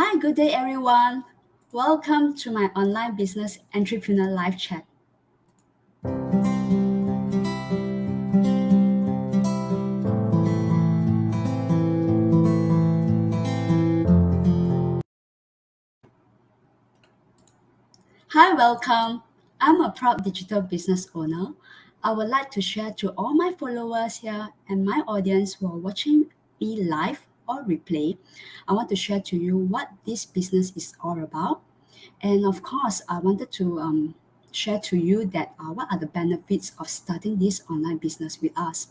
Hi, good day, everyone. Welcome to my online business entrepreneur live chat. Hi, welcome. I'm a proud digital business owner. I would like to share to all my followers here and my audience who are watching me live or replay. I want to share to you what this business is all about. And of course, I wanted to share to you that what are the benefits of starting this online business with us.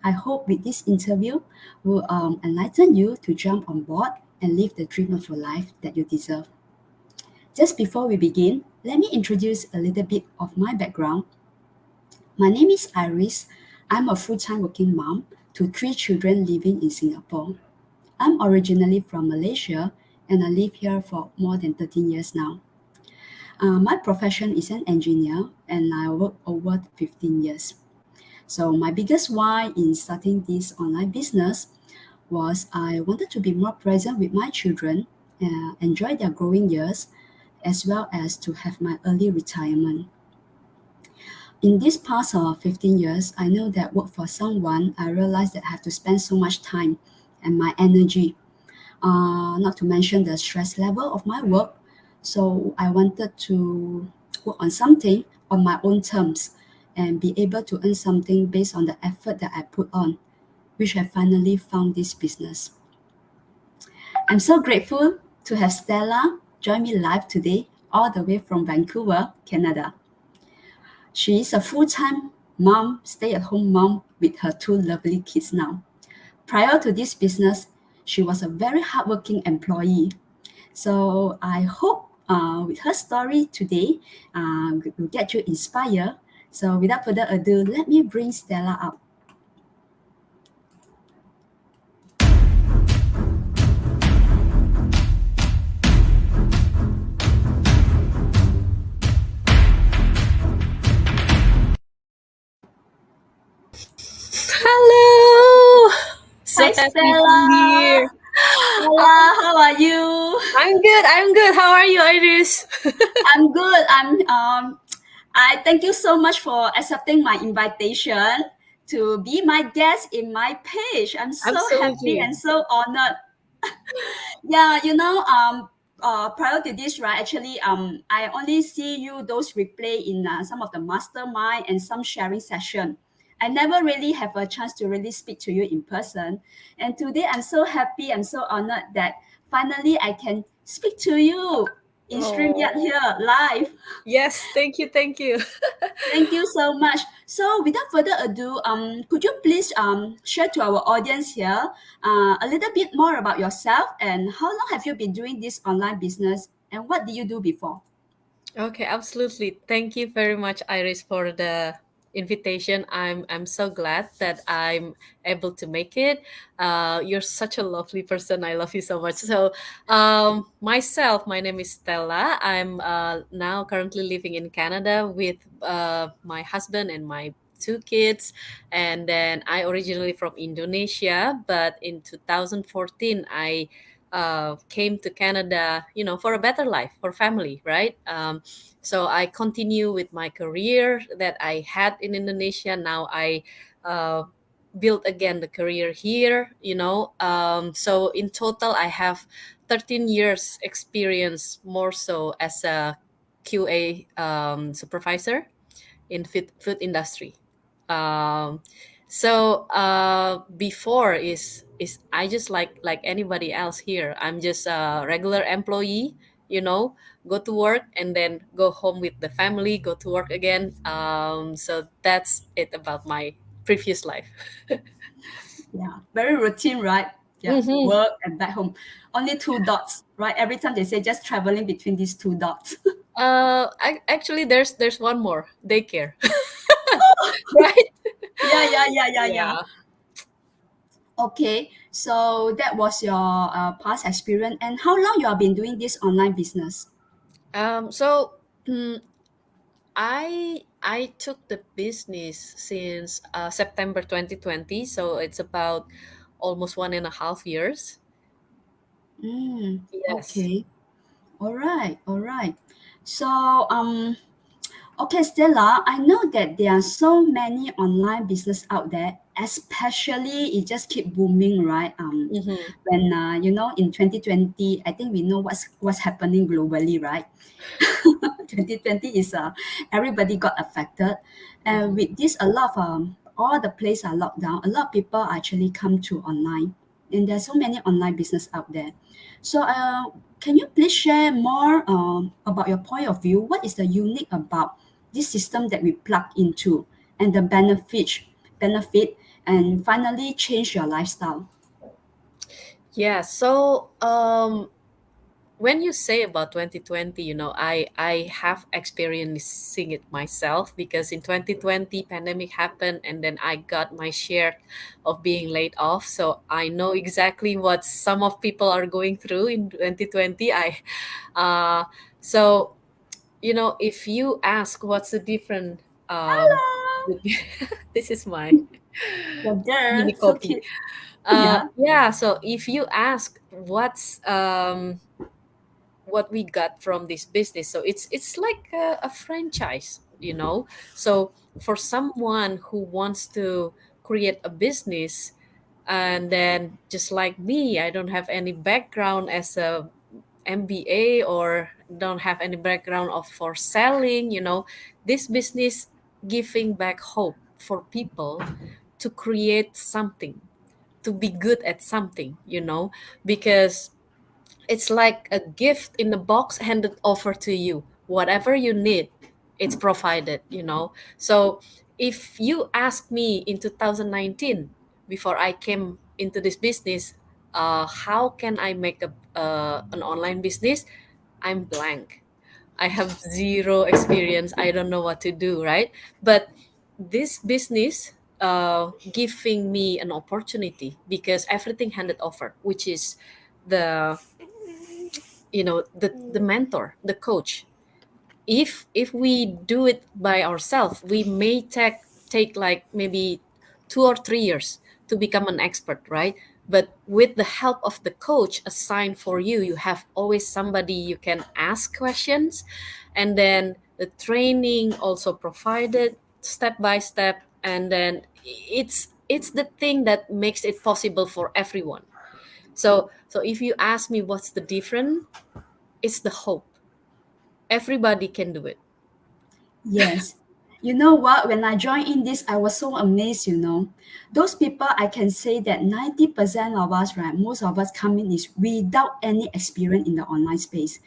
I hope with this interview will enlighten you to jump on board and live the dream of your life that you deserve. Just before we begin, let me introduce a little bit of my background. My name is Iris. I'm a full time working mom to three children living in Singapore. I'm originally from Malaysia and I live here for more than 13 years now. My profession is an engineer and I work over 15 years. So, my biggest why in starting this online business was I wanted to be more present with my children, enjoy their growing years, as well as to have my early retirement. In this past 15 years, I know that work for someone, I realized that I have to spend so much time and my energy, not to mention the stress level of my work. So I wanted to work on something on my own terms and be able to earn something based on the effort that I put on, which I finally found this business. I'm so grateful to have Stella join me live today, all the way from Vancouver, Canada. She is a full time mom, stay at home mom with her two lovely kids now. Prior to this business, she was a very hardworking employee. So I hope with her story today will get you inspired. So without further ado, let me bring Stella up. Hello! So Hi happy to be Stella! here. Stella, how are you? I'm good. I'm good. How are you, Iris? I'm good. I thank you so much for accepting my invitation to be my guest in my page. I'm so happy Absolutely. and so honored. Yeah, prior to this, right? Actually, I only see you those replay in some of the mastermind and some sharing session. I never really have a chance to really speak to you in person. And today, I'm so happy. I'm so honored that finally I can speak to you in StreamYard Oh, here live. yes. Thank you. Thank you. Thank you so much. So, without further ado, could you please share to our audience here a little bit more about yourself and how long have you been doing this online business and what did you do before? Okay, absolutely. Thank you very much, Iris, for the invitation. I'm so glad that I'm able to make it. You're such a lovely person. I love you so much. So, myself, my name is Stella. I'm now currently living in Canada with my husband and my two kids. And then I originally from Indonesia, but in 2014 I came to Canada, for a better life, for family, right? So I continue with my career that I had in Indonesia. Now I uh, built again the career here. So in total, I have 13 years experience more so as a QA supervisor in food industry. Um, before is I just like anybody else here. I'm just a regular employee, you know, go to work and then go home with the family, go to work again. So that's it about my previous life. Yeah, very routine, right? Yeah, hmm work and back home. Only two dots, right? Every time they say just traveling between these two dots. Actually, there's one more daycare, right? Yeah, yeah, yeah, yeah, yeah. Yeah. Okay, so that was your past experience. And how long you have been doing this online business? So mm, I took the business since September 2020, so it's about almost 1.5 years. Yes. Okay. All right. All right. So, okay, Stella, I know that there are so many online business out there, especially it just keep booming, right? Mm-hmm. When in 2020, I think we know what's happening globally, right? 2020 is everybody got affected, and Mm-hmm. with this, a lot of all the places are locked down. A lot of people actually come to online, and there's so many online business out there. So, can you please share more about your point of view? What is the unique about this system that we plug into, and the benefit, and finally change your lifestyle? Yeah. So, when you say about 2020, I have experiencing it myself, because in 2020 pandemic happened, and then I got my share of being laid off. So I know exactly what some of people are going through in 2020. Uh so if you ask what's the difference, Hello, this is my you're there, mini so copy. cute. Yeah. Yeah, so if you ask what we got from this business, so it's like a franchise, so for someone who wants to create a business, and then just like me, I don't have any background as a MBA, or don't have any background of for selling, this business giving back hope for people to create something, to be good at something, because it's like a gift in a box handed over to you. Whatever you need, it's provided, So if you ask me in 2019, before I came into this business, how can I make an online business? I'm blank. I have zero experience. I don't know what to do, right? But this business giving me an opportunity, because everything handed over, which is the the mentor, the coach. If we do it by ourselves, we may take like maybe 2 or 3 years to become an expert, right? But with the help of the coach assigned for you, you have always somebody you can ask questions, and then the training also provided step by step, and then it's the thing that makes it possible for everyone. So if you ask me what's the difference, it's the hope. Everybody can do it. Yes. You know what? When I joined in this, I was so amazed. Those people, I can say that 90% of us, right, most of us come in is without any experience in the online space.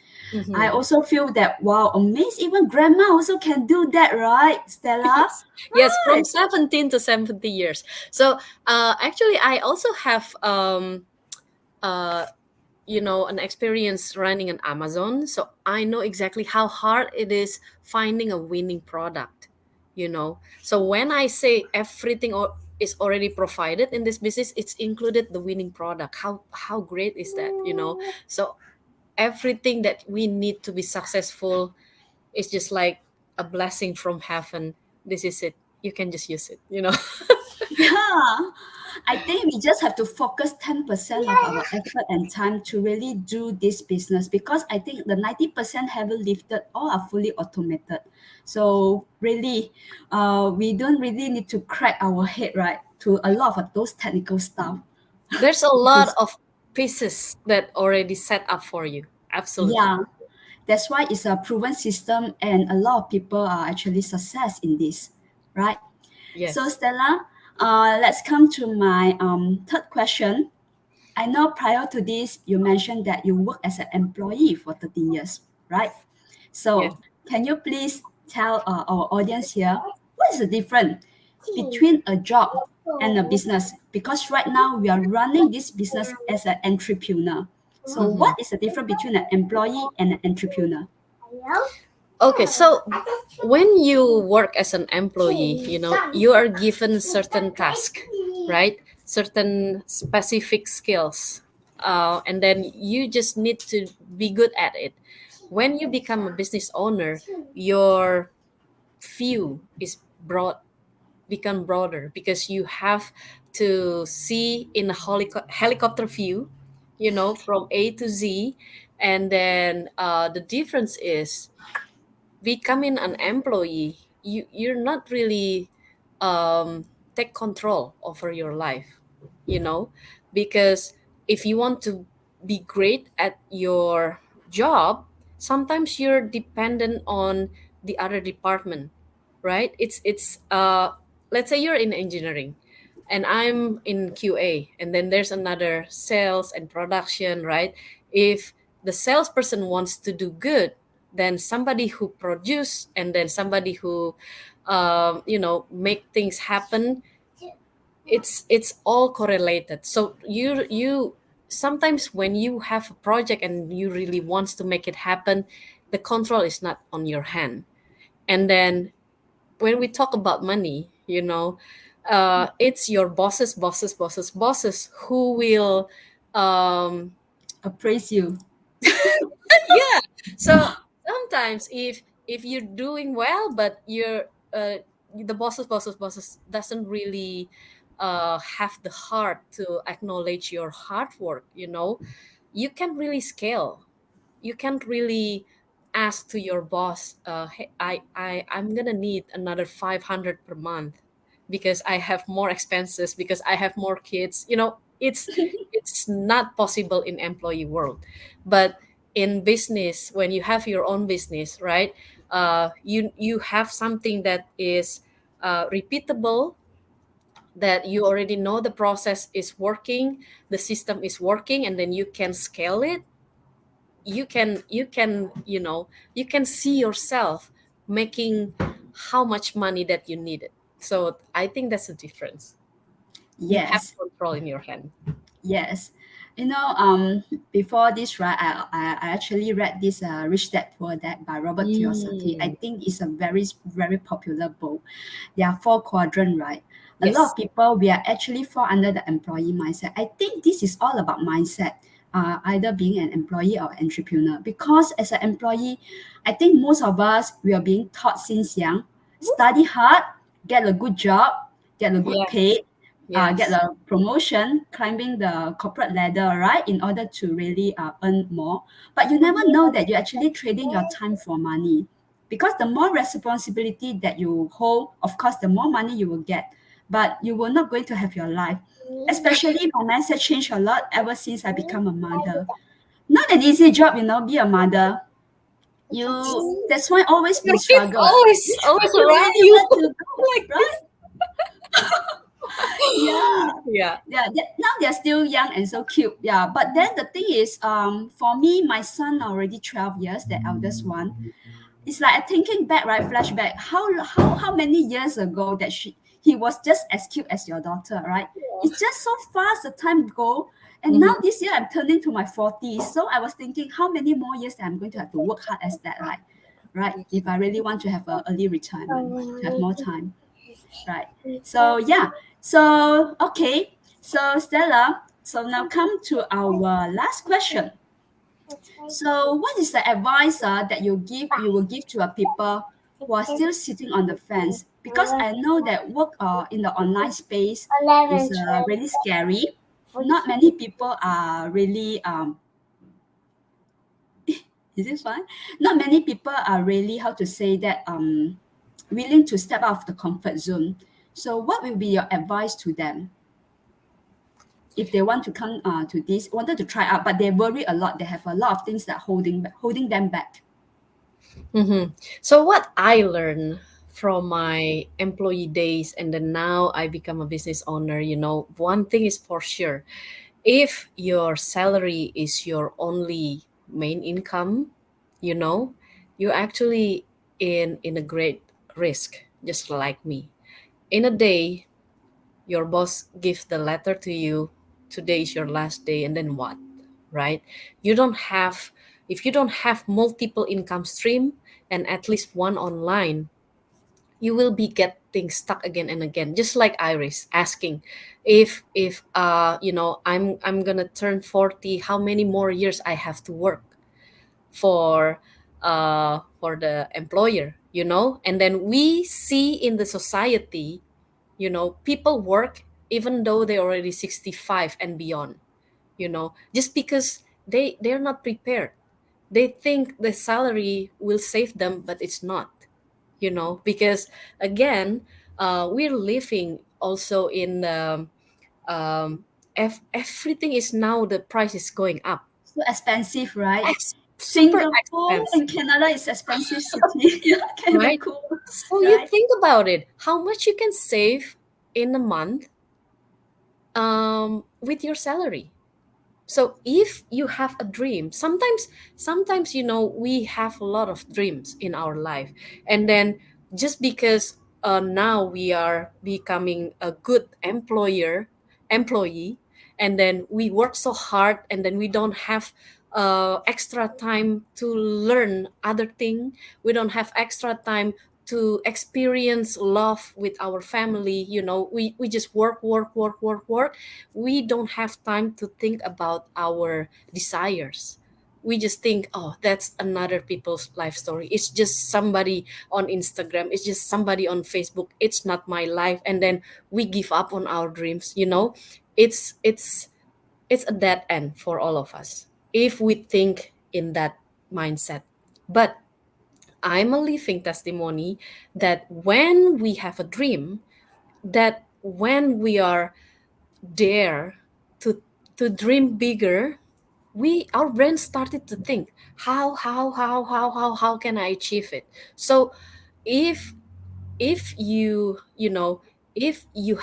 I Mhm. also feel that, wow, amazed, even grandma also can do that, right, Stella? Yes, yes, from Right. 17 to 70 years. So actually, I also have uh, an experience running an Amazon, so I know exactly how hard it is finding a winning product. So when I say everything is already provided in this business, it's included the winning product. How great is that? So everything that we need to be successful is just like a blessing from heaven. This is it. You can just use it. Yeah. I think we just have to focus 10% of our effort and time to really do this business, because I think the 90% haven't lifted, all are fully automated. So really, we don't really need to crack our head, right, to a lot of those technical stuff. There's a It lot is, of pieces that already set up for you. Absolutely. yeah, that's why it's a proven system, and a lot of people are actually success in this, right? So Yes. Stella, let's come to my third question. I know prior to this, you mentioned that you work as an employee for 13 years, right? Yes. So, can you please tell our audience here what is the difference between a job and a business? Because right now we are running this business as an entrepreneur. So, Mhm. what is the difference between an employee and an entrepreneur? Okay, so when you work as an employee, you are given certain task, right? Certain specific skills. And then you just need to be good at it. When you become a business owner, your view is broad, become broader, because you have to see in a helicopter view, from A to Z. And then the difference is becoming an employee, you're not really take control over your life, you know, because if you want to be great at your job, sometimes you're dependent on the other department, right? It's let's say you're in engineering and I'm in QA, and then there's another sales and production, right? If the salesperson wants to do good, then somebody who produce, and then somebody who make things happen, it's all correlated. So you sometimes when you have a project and you really wants to make it happen, the control is not on your hand. And then when we talk about money, it's your bosses who will um Appraise you. yeah. So sometimes if you're doing well, but the bosses doesn't really have the heart to acknowledge your hard work, you can really scale. You can't really ask to your boss, hey, I'm gonna need another 500 per month because I have more expenses, because I have more kids. It's not possible in employee world. But in business, when you have your own business, right, you have something that is repeatable, that you already know the process is working, the system is working, and then you can scale it. You can see yourself making how much money that you needed. So I think that's the difference. You have Yes. control in your hand. Yes. You know, before this, right, I actually read this Rich Dad Poor Dad by Robert Kiyosaki. I Mm, think it's a very, very popular book. There are four quadrants, right? A lot yes. of people, we are actually fall under the employee mindset. I think this is all about mindset, either being an employee or entrepreneur. Because as an employee, I think most of us, we are being taught since young, study hard, get a good job, get a good Yes. pay, get Yes. a promotion, climbing the corporate ladder, right, in order to really earn more. But you never know that you're actually trading your time for money. Because the more responsibility that you hold, of course, the more money you will get. But you will not going to have your life. Especially my mindset changed a lot ever since I become a mother. Not an easy job, be a mother. That's why always been Your kids struggle. always Which one always you around really you want to go, like right? this. Yeah. Yeah. Yeah, now they're still young and so cute. Yeah, but then the thing is, for me, my son already 12 years, the eldest one. It's like thinking back, right? Flashback. How many years ago that he was just as cute as your daughter, right? It's just so fast the time go. And now Mhm. this year I'm turning to my 40s. So I was thinking how many more years that I'm going to have to work hard as that, like, right? If I really want to have an early retirement, to have more time. Right. So yeah. So okay. So Stella, so now come to our last question. So what is the advice that you will give to a people who are still sitting on the fence? Because I know that work in the online space is really scary. Not many people are really is this fine? Not many people are really how to say that willing to step out of the comfort zone. So what will be your advice to them if they want to come to this, wanted to try out, but they worry a lot. They have a lot of things that holding them back. So what I learned from my employee days, and then now I become a business owner, one thing is for sure. If your salary is your only main income, you know, you're actually in a great risk, just like me. In a day, your boss gives the letter to you, today is your last day, and then what? Right? You don't have If you don't have multiple income stream and at least one online, you will be getting stuck again and again, just like Iris asking, if I'm gonna turn 40, how many more years I have to work for the employer, and then we see in the society, people work even though they're already 65 and beyond. just because they're not prepared. They think the salary will save them, but it's not, because again, we're living also in everything is now, the price is going up. So expensive, right? Super Singapore expensive, and Canada is expensive city. Yeah, and right? Vancouver, So you right? think about it, how much you can save in a month, with your salary. So if you have a dream, sometimes we have a lot of dreams in our life, and then just because now we are becoming a good employee, and then we work so hard, and then we don't have extra time to learn other thing. We don't have extra time to experience love with our family. We just work, work, work, work, work. We don't have time to think about our desires. We just think, oh, that's another people's life story. It's just somebody on Instagram, it's just somebody on Facebook, it's not my life. And then we give up on our dreams. It's it's it's a dead end for all of us if we think in that mindset. But I'm a living testimony that when we have a dream, that when we are dare to dream bigger, we our brain started to think, how can I achieve it? So if if you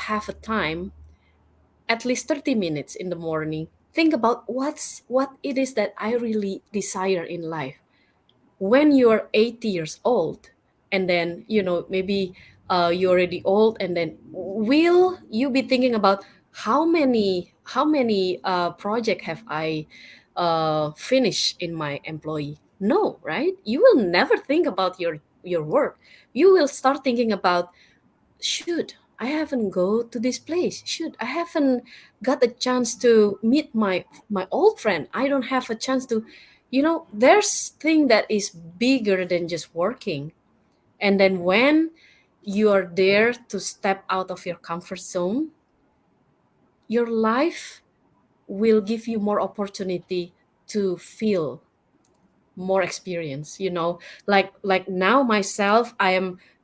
have a time, at least 30 minutes in the morning, think about what it is that I really desire in life. When you're 80 years old, and then maybe you're already old, and then will you be thinking about how many project have I finished in my employee? No, right? You will never think about your work. You will start thinking about, should I haven't go to this place, should I haven't got a chance to meet my old friend, I don't have a chance to, there's thing that is bigger than just working. And then when you are there to step out of your comfort zone, your life will give you more opportunity to feel more experience. Like now myself, I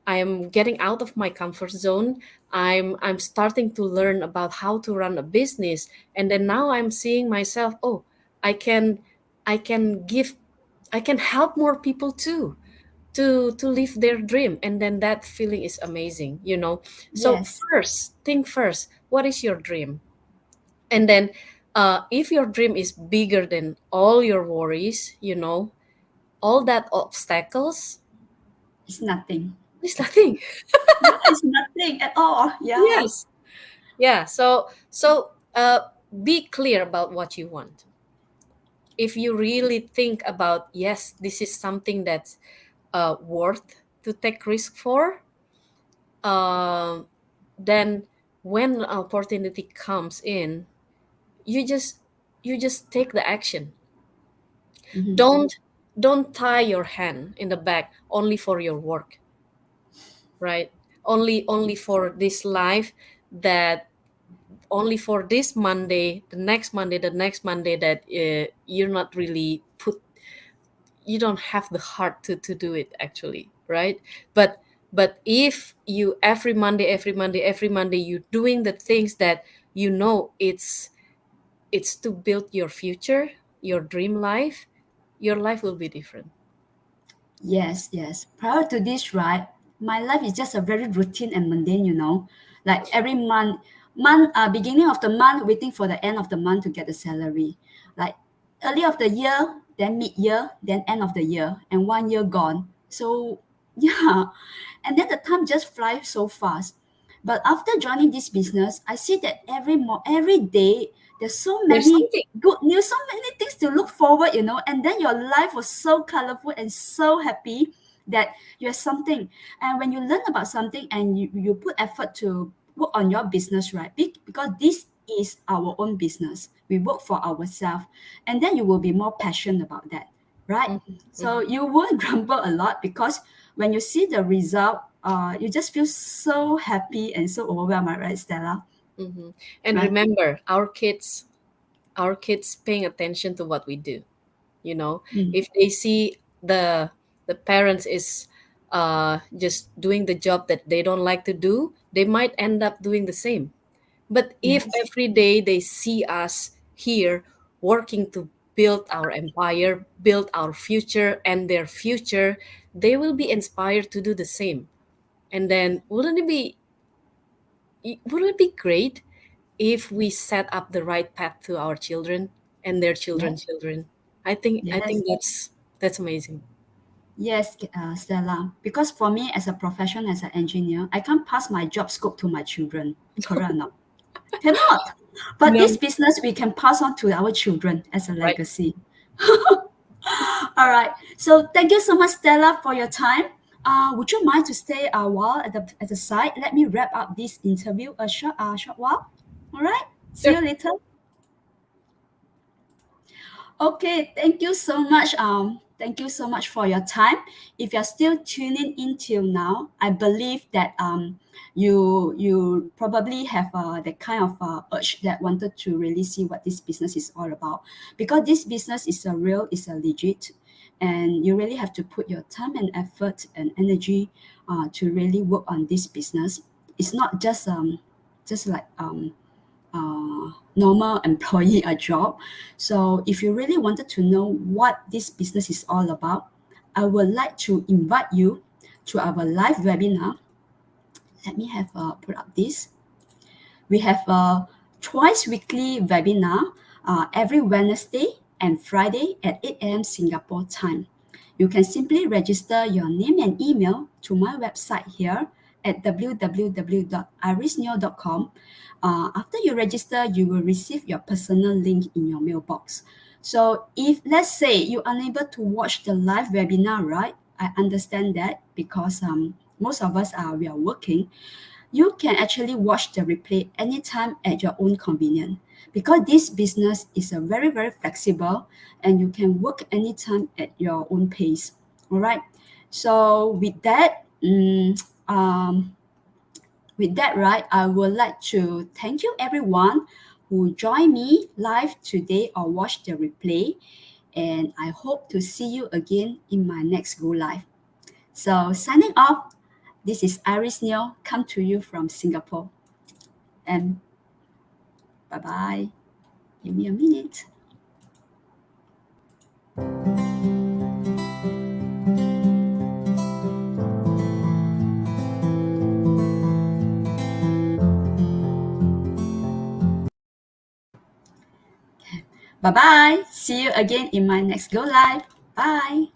am getting out of my comfort zone. I'm starting to learn about how to run a business, and then now I'm seeing myself, oh, i can i can give I can help more people too, to live their dream. And then that feeling is amazing. So Yes, first think first, what is your dream? And then if your dream is bigger than all your worries, all that obstacles, it's nothing. is nothing. Yeah, it's nothing at all. Yeah. Yes. Yeah. So be clear about what you want. If you really think about, yes, this is something that's worth to take risk for, um, then when an opportunity comes in, you just you just take the action. Mhm. Don't tie your hand in the back only for your work, right? Only for this life, that only for this Monday, the next Monday, the next Monday, that you're not really put, you don't have the heart to do it actually, right? But if you every Monday you're doing the things that it's to build your future, your dream life, your life will be different. Yes, yes. Prior to this, right, my life is just a very routine and mundane. Like every beginning of the month, waiting for the end of the month to get the salary. Like early of the year, then mid year, then end of the year, and 1 year gone. So yeah, and then the time just flies so fast. But after joining this business, I see that every day there's so There's many something. good news, so many things to look forward. And then your life was so colorful and so happy that you have something. And when you learn about something and you put effort to work on your business, right? Because this is our own business. We work for ourselves, and then you will be more passionate about that, right? Mhm, So mhm, you will grumble a lot because when you see the result, you just feel so happy and so overwhelmed, right, Stella? mhm. And Right? remember, our kids our kids paying attention to what we do. You know, Mm. if they see the parents is just doing the job that they don't like to do, they might end up doing the same. But if Yes. every day they see us here working to build our empire, build our future and their future, they will be inspired to do the same. And then wouldn't it be great if we set up the right path to our children and their children's Yes. children? I think Yes. that's amazing. Yes, Stella. Because for me, as a profession, as an engineer, I can't pass my job scope to my children. Correct or not? Cannot. But No, this business we can pass on to our children as a right. legacy. All right. So thank you so much, Stella, for your time. Would you mind to stay a while at the side? Let me wrap up this interview a short while. All right. See Sure. you later. Okay, thank you so much. Thank you so much for your time. If you're still tuning in till now, I believe that you probably have that kind of urge that wanted to really see what this business is all about, because this business is a real, is a legit, and you really have to put your time and effort and energy to really work on this business. It's not just like normal employee a job. So if you really wanted to know what this business is all about, I would like to invite you to our live webinar. Let me have put up this. We have a twice weekly webinar every Wednesday and Friday at 8 a.m. Singapore time. You can simply register your name and email to my website here at www.irisneo.com. After you register, you will receive your personal link in your mailbox. So if, let's say, you're unable to watch the live webinar, right? I understand that because most of us we are working. You can actually watch the replay anytime at your own convenience, because this business is a very flexible, and you can work anytime at your own pace. All right. So with that, right, I would like to thank you everyone who joined me live today or watched the replay, and I hope to see you again in my next go live. So signing off, this is Iris Neo, come to you from Singapore. And bye bye. Give me a minute. Bye bye. See you again in my next go live. Bye.